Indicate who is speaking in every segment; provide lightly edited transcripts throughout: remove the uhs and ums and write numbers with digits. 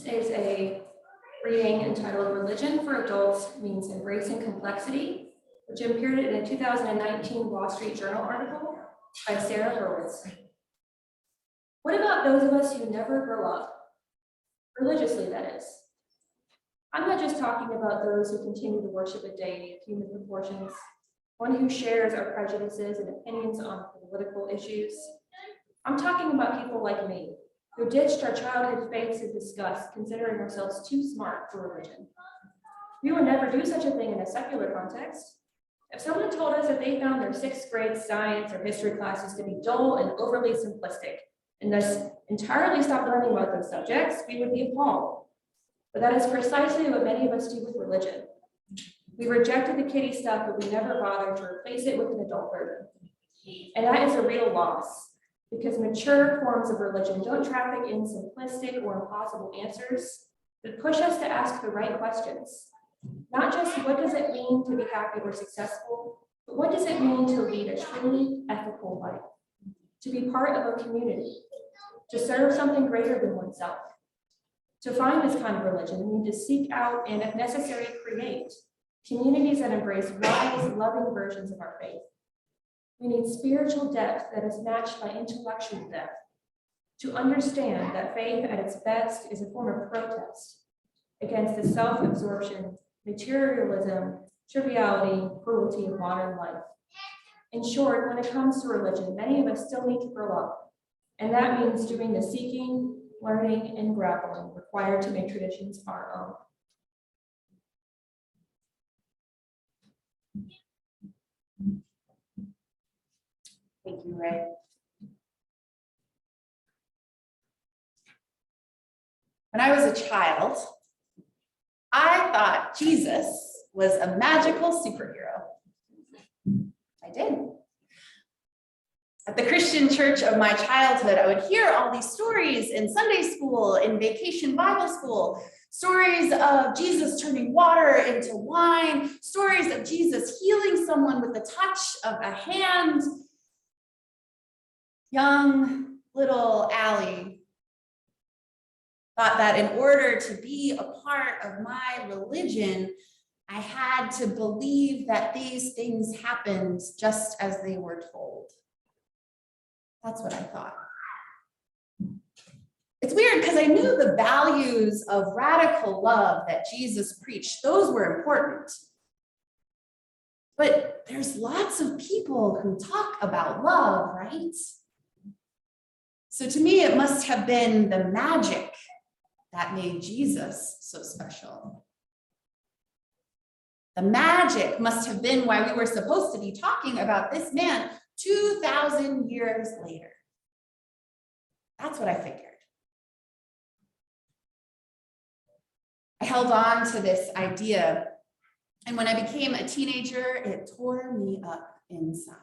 Speaker 1: is a reading entitled Religion for Adults Means Embracing Complexity, which appeared in a 2019 Wall Street Journal article by Sarah Hurwitz. What about those of us who never grow up? Religiously, that is. I'm not just talking about those who continue to worship a deity of human proportions, one who shares our prejudices and opinions on political issues. I'm talking about people like me, who ditched our childhood faiths in disgust, considering ourselves too smart for religion. We would never do such a thing in a secular context. If someone told us that they found their 6th grade science or history classes to be dull and overly simplistic, and thus entirely stop learning about those subjects, we would be appalled. But that is precisely what many of us do with religion. We rejected the kiddie stuff, but we never bothered to replace it with an adult version. And that is a real loss, because mature forms of religion don't traffic in simplistic or impossible answers, but push us to ask the right questions. Not just what does it mean to be happy or successful, but what does it mean to lead a truly ethical life, to be part of a community, to serve something greater than oneself. To find this kind of religion, we need to seek out and, if necessary, create communities that embrace wise, loving versions of our faith. We need spiritual depth that is matched by intellectual depth, to understand that faith at its best is a form of protest against the self-absorption, materialism, triviality, cruelty of modern life. In short, when it comes to religion, many of us still need to grow up, and that means doing the seeking, learning, and grappling required to make traditions our own.
Speaker 2: Thank you, Ray. When I was a child, I thought Jesus was a magical superhero. I did. At the Christian church of my childhood, I would hear all these stories in Sunday school, in vacation Bible school, stories of Jesus turning water into wine, stories of Jesus healing someone with the touch of a hand. Young little Allie thought that in order to be a part of my religion, I had to believe that these things happened just as they were told. That's what I thought. It's weird because I knew the values of radical love that Jesus preached. Those were important. But there's lots of people who talk about love, right? So to me, it must have been the magic that made Jesus so special. The magic must have been why we were supposed to be talking about this man 2,000 years later. That's what I figured. I held on to this idea, and when I became a teenager, it tore me up inside.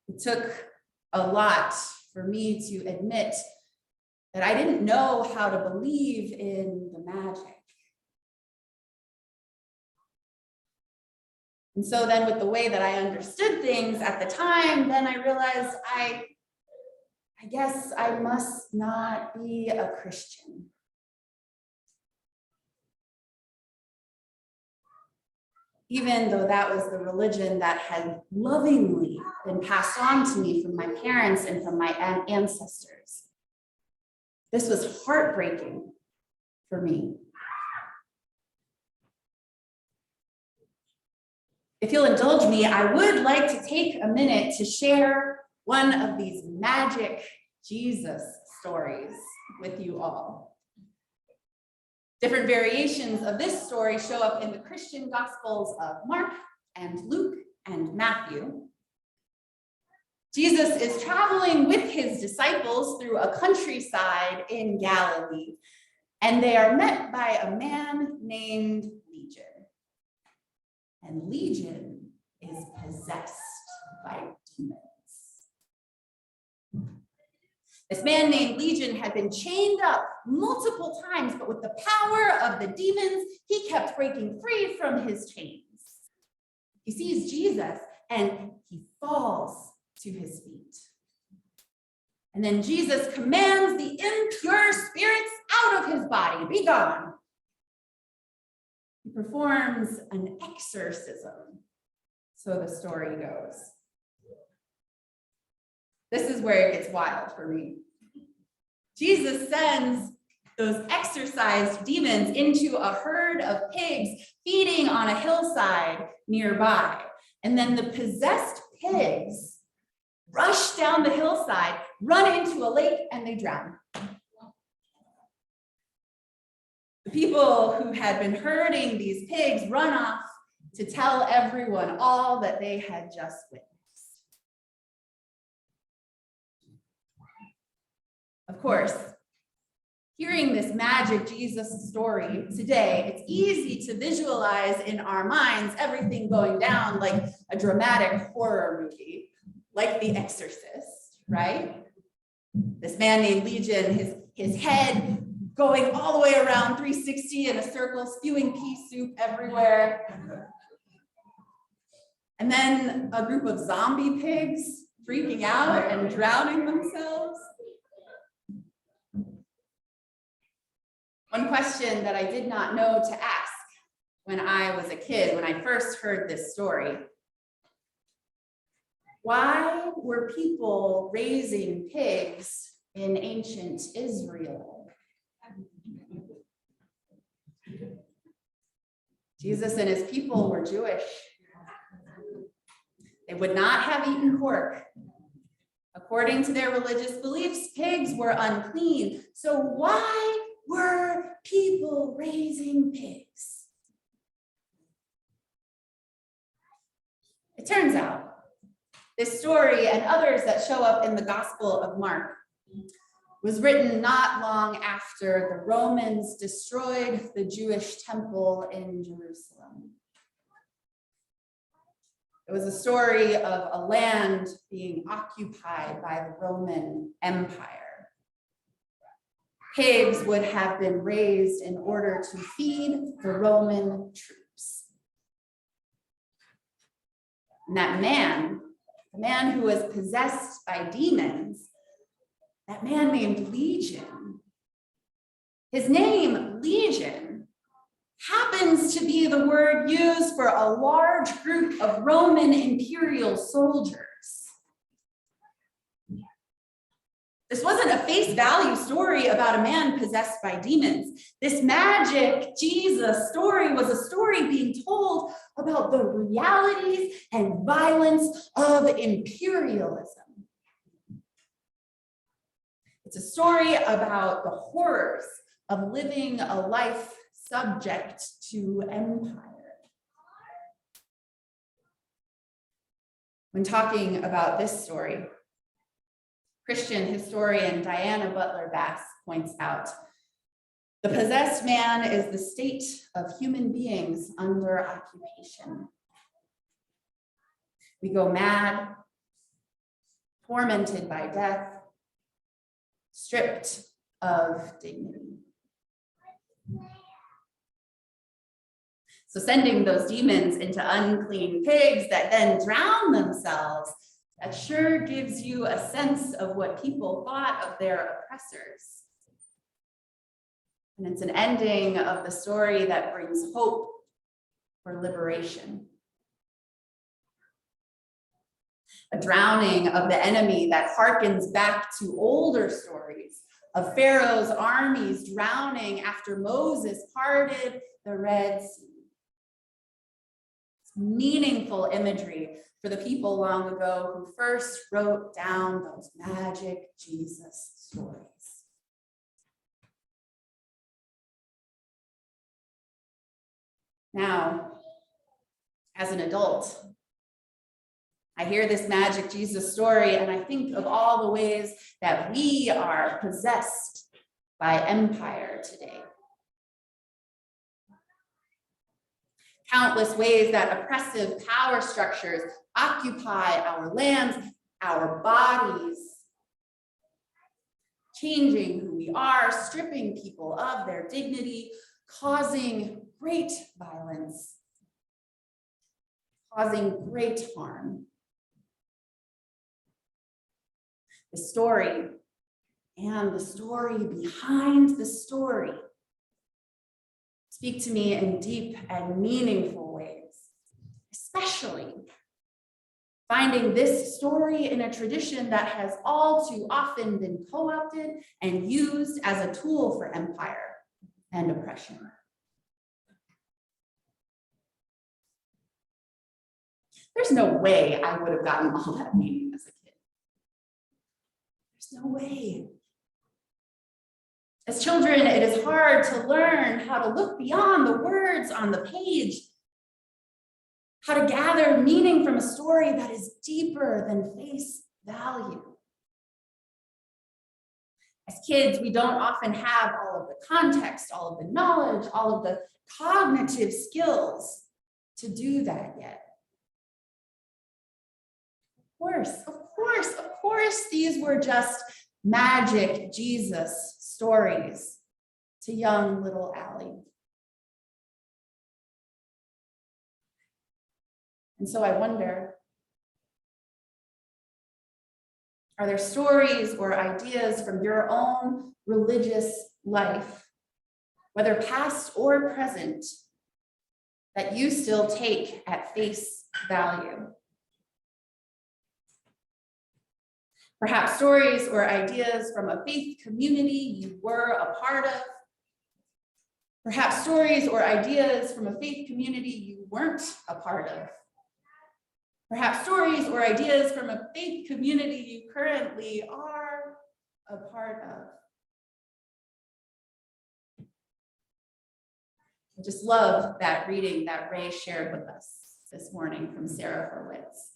Speaker 2: It took a lot for me to admit that I didn't know how to believe in the magic. And so then with the way that I understood things at the time, then I realized I guess I must not be a Christian. Even though that was the religion that had lovingly been passed on to me from my parents and from my ancestors. This was heartbreaking for me. If you'll indulge me, I would like to take a minute to share one of these magic Jesus stories with you all. Different variations of this story show up in the Christian Gospels of Mark and Luke and Matthew. Jesus is traveling with his disciples through a countryside in Galilee, and they are met by a man named Legion. And Legion is possessed by demons. This man named Legion had been chained up multiple times, but with the power of the demons, he kept breaking free from his chains. He sees Jesus and he falls to his feet. And then Jesus commands the impure spirits out of his body, be gone. He performs an exorcism, so the story goes. This is where it gets wild for me. Jesus sends those exorcised demons into a herd of pigs feeding on a hillside nearby. And then the possessed pigs rush down the hillside, run into a lake, and they drown. The people who had been herding these pigs run off to tell everyone all that they had just witnessed. Of course, hearing this magic Jesus story today, it's easy to visualize in our minds everything going down like a dramatic horror movie, like The Exorcist, right? This man named Legion, his head going all the way around 360 in a circle, spewing pea soup everywhere. And then a group of zombie pigs freaking out and drowning themselves. One question that I did not know to ask when I was a kid, when I first heard this story: why were people raising pigs in ancient Israel? Jesus and his people were Jewish. They would not have eaten pork. According to their religious beliefs, pigs were unclean. So why were people raising pigs? It turns out this story and others that show up in the Gospel of Mark was written not long after the Romans destroyed the Jewish temple in Jerusalem. It was a story of a land being occupied by the Roman Empire. Pigs would have been raised in order to feed the Roman troops. And that man, the man who was possessed by demons, that man named Legion, his name, Legion, happens to be the word used for a large group of Roman imperial soldiers. This wasn't a face value story about a man possessed by demons. This magic Jesus story was a story being told about the realities and violence of imperialism. It's a story about the horrors of living a life subject to empire. When talking about this story, Christian historian Diana Butler Bass points out, the possessed man is the state of human beings under occupation. We go mad, tormented by death, stripped of dignity. So sending those demons into unclean pigs that then drown themselves, that sure gives you a sense of what people thought of their oppressors. And it's an ending of the story that brings hope for liberation. A drowning of the enemy that harkens back to older stories of Pharaoh's armies drowning after Moses parted the Red Sea. It's meaningful imagery for the people long ago who first wrote down those magic Jesus stories. Now, as an adult, I hear this magic Jesus story and I think of all the ways that we are possessed by empire today. Countless ways that oppressive power structures occupy our lands, our bodies, changing who we are, stripping people of their dignity, causing great violence, causing great harm. The story and the story behind the story speak to me in deep and meaningful ways, especially finding this story in a tradition that has all too often been co-opted and used as a tool for empire and oppression. There's no way I would have gotten all that meaning as a kid. There's no way. As children, it is hard to learn how to look beyond the words on the page, how to gather meaning from a story that is deeper than face value. As kids, we don't often have all of the context, all of the knowledge, all of the cognitive skills to do that yet. Of course, these were just magic Jesus stories to young little Allie. And so I wonder, are there stories or ideas from your own religious life, whether past or present, that you still take at face value? Perhaps stories or ideas from a faith community you were a part of. Perhaps stories or ideas from a faith community you weren't a part of. Perhaps stories or ideas from a faith community you currently are a part of. I just love that reading that Ray shared with us this morning from Sarah Hurwitz.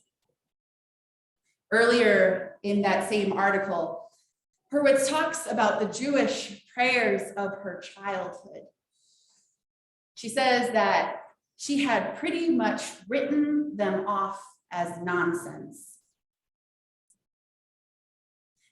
Speaker 2: Earlier in that same article, Hurwitz talks about the Jewish prayers of her childhood. She says that she had pretty much written them off as nonsense.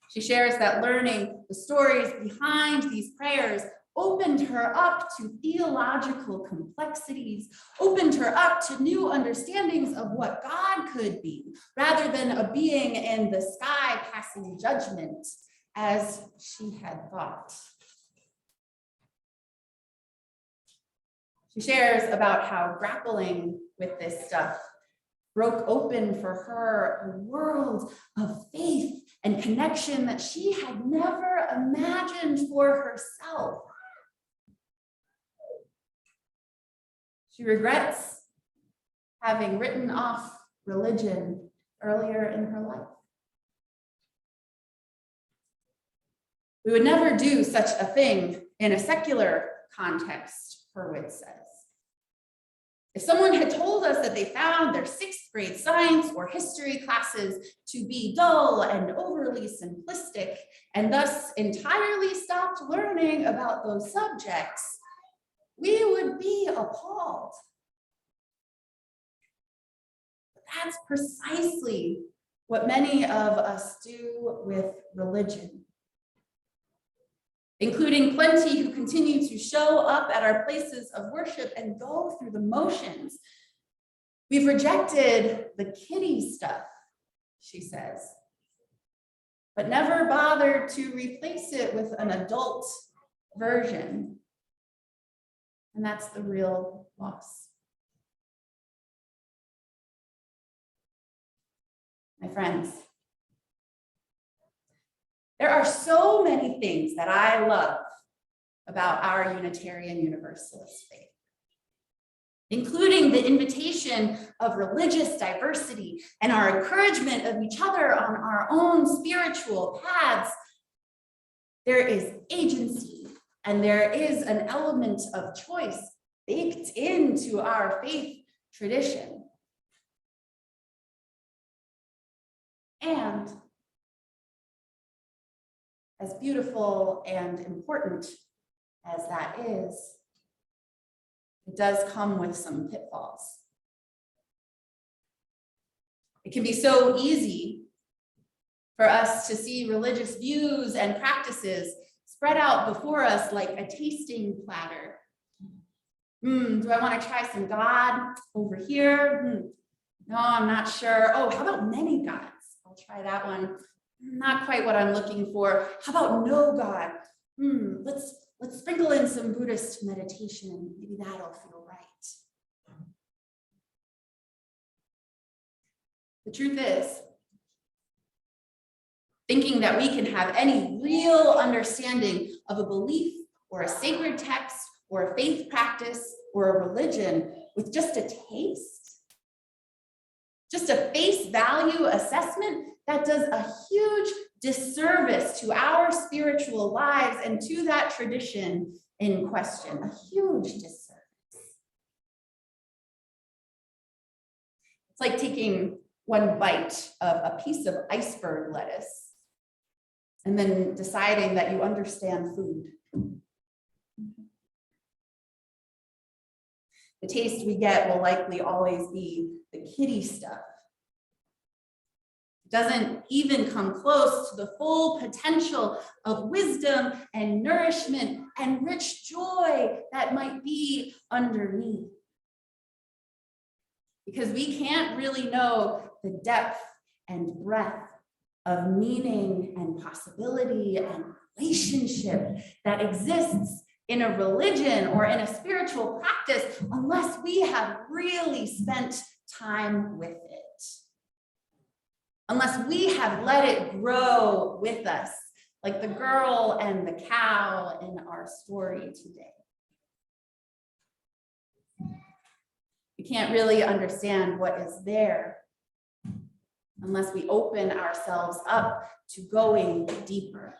Speaker 2: She shares that learning the stories behind these prayers opened her up to theological complexities, opened her up to new understandings of what God could be, rather than a being in the sky passing judgment, as she had thought. She shares about how grappling with this stuff broke open for her a world of faith and connection that she had never imagined for herself. She regrets having written off religion earlier in her life. We would never do such a thing in a secular context, Hurwitz says. If someone had told us that they found their 6th grade science or history classes to be dull and overly simplistic, and thus entirely stopped learning about those subjects, we would be appalled. But that's precisely what many of us do with religion, including plenty who continue to show up at our places of worship and go through the motions. We've rejected the kiddie stuff, she says, but never bothered to replace it with an adult version. And that's the real loss. My friends, there are so many things that I love about our Unitarian Universalist faith, including the invitation of religious diversity and our encouragement of each other on our own spiritual paths. There is agency and there is an element of choice baked into our faith tradition. And as beautiful and important as that is, it does come with some pitfalls. It can be so easy for us to see religious views and practices spread out before us like a tasting platter. Do I want to try some God over here? No, I'm not sure. Oh, how about many gods? I'll try that one. not quite what I'm looking for. How about no God? Let's sprinkle in some Buddhist meditation and maybe that'll feel right. The truth is, thinking that we can have any real understanding of a belief or a sacred text or a faith practice or a religion with just a taste, just a face value assessment, that does a huge disservice to our spiritual lives and to that tradition in question, a huge disservice. It's like taking one bite of a piece of iceberg lettuce and then deciding that you understand food. The taste we get will likely always be the kiddie stuff. It doesn't even come close to the full potential of wisdom and nourishment and rich joy that might be underneath. Because we can't really know the depth and breadth of meaning and possibility and relationship that exists in a religion or in a spiritual practice unless we have really spent time with it. Unless we have let it grow with us, like the girl and the cow in our story today. We can't really understand what is there unless we open ourselves up to going deeper,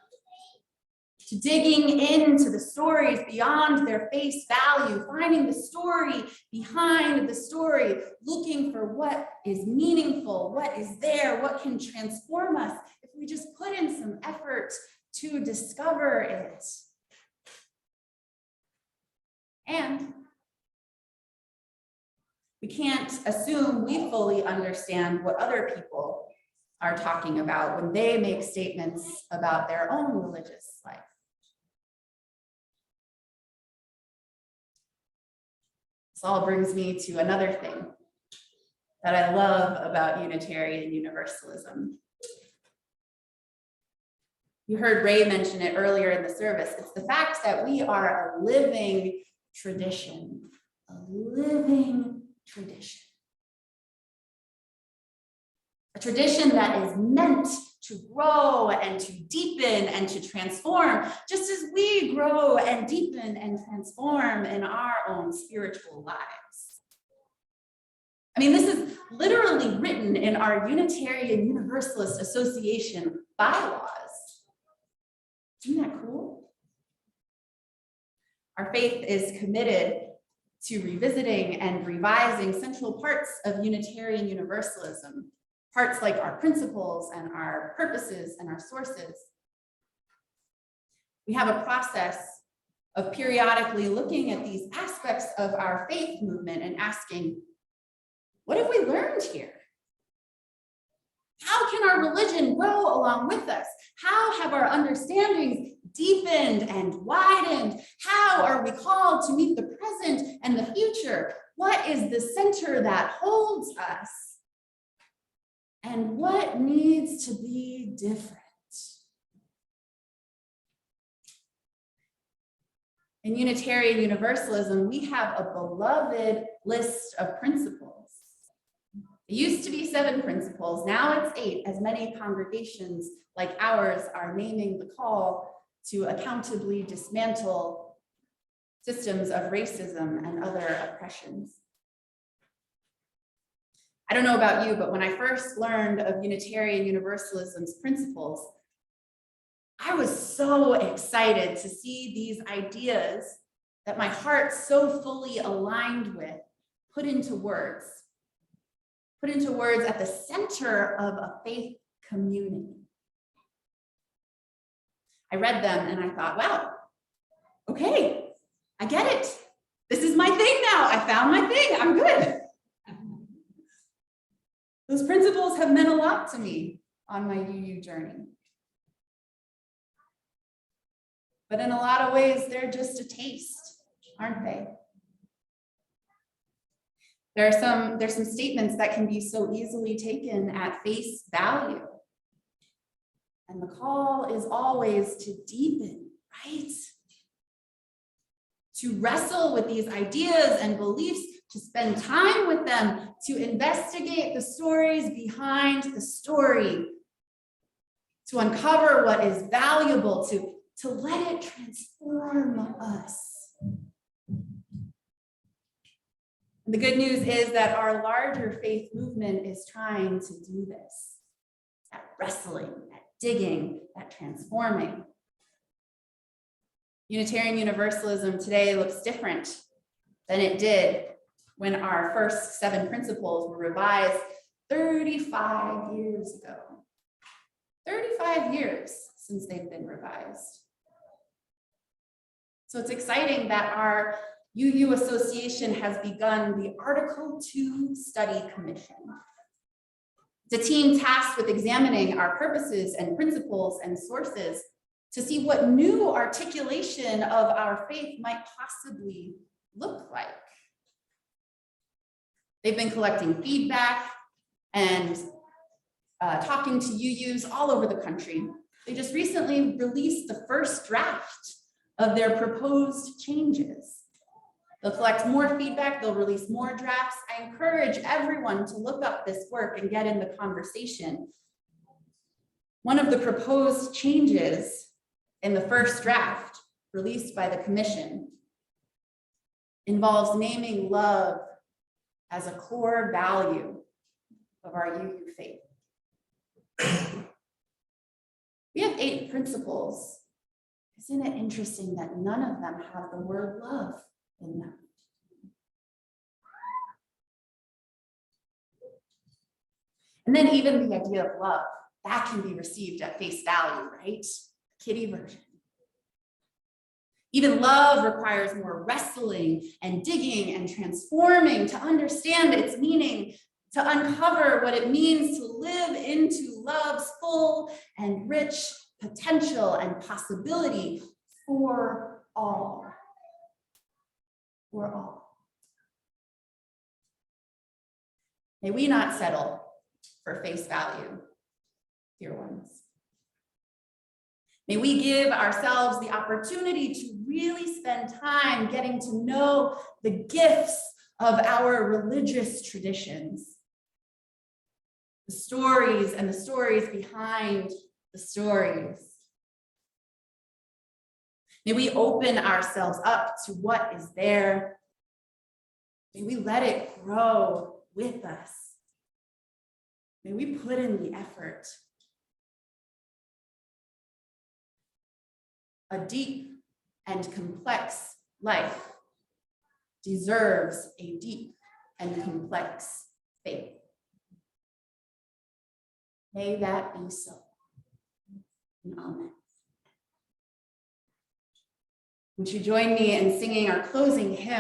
Speaker 2: to digging into the stories beyond their face value, finding the story behind the story, looking for what is meaningful, what is there, what can transform us if we just put in some effort to discover it. And we can't assume we fully understand what other people are talking about when they make statements about their own religious life. This all brings me to another thing that I love about Unitarian Universalism. You heard Ray mention it earlier in the service. It's the fact that we are a living tradition, a living tradition. A tradition that is meant to grow and to deepen and to transform, just as we grow and deepen and transform in our own spiritual lives. I mean, this is literally written in our Unitarian Universalist Association bylaws. Isn't that cool? Our faith is committed to revisiting and revising central parts of Unitarian Universalism, parts like our principles and our purposes and our sources. We have a process of periodically looking at these aspects of our faith movement and asking, what have we learned here? How can our religion grow along with us? How have our understandings deepened and widened? How are we called to meet the present and the future? What is the center that holds us? And what needs to be different? In Unitarian Universalism, we have a beloved list of principles. It used to be 7 principles, now it's 8, as many congregations like ours are naming the call to accountably dismantle systems of racism and other oppressions. I don't know about you, but when I first learned of Unitarian Universalism's principles, I was so excited to see these ideas that my heart so fully aligned with put into words at the center of a faith community. I read them and I thought, wow, okay, I get it. This is my thing now. I found my thing. I'm good. Those principles have meant a lot to me on my UU journey. But in a lot of ways, they're just a taste, aren't they? There's some statements that can be so easily taken at face value. And the call is always to deepen, right? To wrestle with these ideas and beliefs, to spend time with them, to investigate the stories behind the story, to uncover what is valuable, to let it transform us. The good news is that our larger faith movement is trying to do this, that wrestling, that digging, that transforming. Unitarian Universalism today looks different than it did when our first 7 principles were revised 35 years ago. 35 years since they've been revised. So it's exciting that our UU Association has begun the Article 2 Study Commission. It's a team tasked with examining our purposes and principles and sources to see what new articulation of our faith might possibly look like. They've been collecting feedback and talking to UUs all over the country. They just recently released the first draft of their proposed changes. They'll collect more feedback, they'll release more drafts. I encourage everyone to look up this work and get in the conversation. One of the proposed changes in the first draft released by the commission involves naming love as a core value of our UU faith. We have 8 principles. Isn't it interesting that none of them have the word love in them? And then even the idea of love, that can be received at face value, right? Kiddie version. Even love requires more wrestling and digging and transforming to understand its meaning, to uncover what it means to live into love's full and rich potential and possibility for all. For all. May we not settle for face value, dear ones. May we give ourselves the opportunity to really spend time getting to know the gifts of our religious traditions, the stories and the stories behind the stories. May we open ourselves up to what is there. May we let it grow with us. May we put in the effort. A deep and complex life deserves a deep and complex faith. May that be so. Amen. Would you join me in singing our closing hymn?